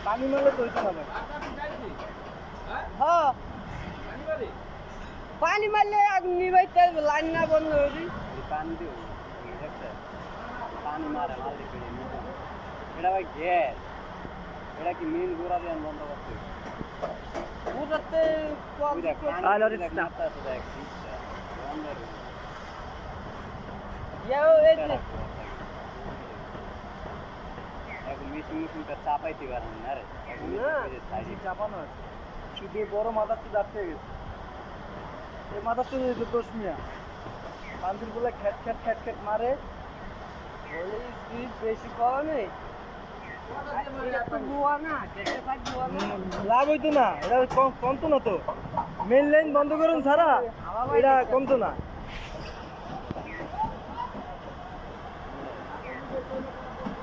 পানি মারলে তো হইতো না ভাই। হ্যাঁ পানি মারলে আগুন নিবাইতে লাইন না বন্ধ হইলি পানি দিও পানি মারে মারলে এটা ভাই গ্যাস এটা কি মেন গোড়া দিয়ে বন্ধ করতে ওটাতে কম চাপাইতে পারেন না রে চাপানো আছে শুধু বড় মাথার তো যাচ্ছে গেছে এই মাথার তো দোষ মিয়া পান্তির গুলা খ্যাট খ্যাট খ্যাট খ্যাট মারে বলে স্পিড বেশি পাওয়া নেই লাভ হইতো না এটা কমতো না তো মেন লাইন বন্ধ করুন সারা এটা কমতো না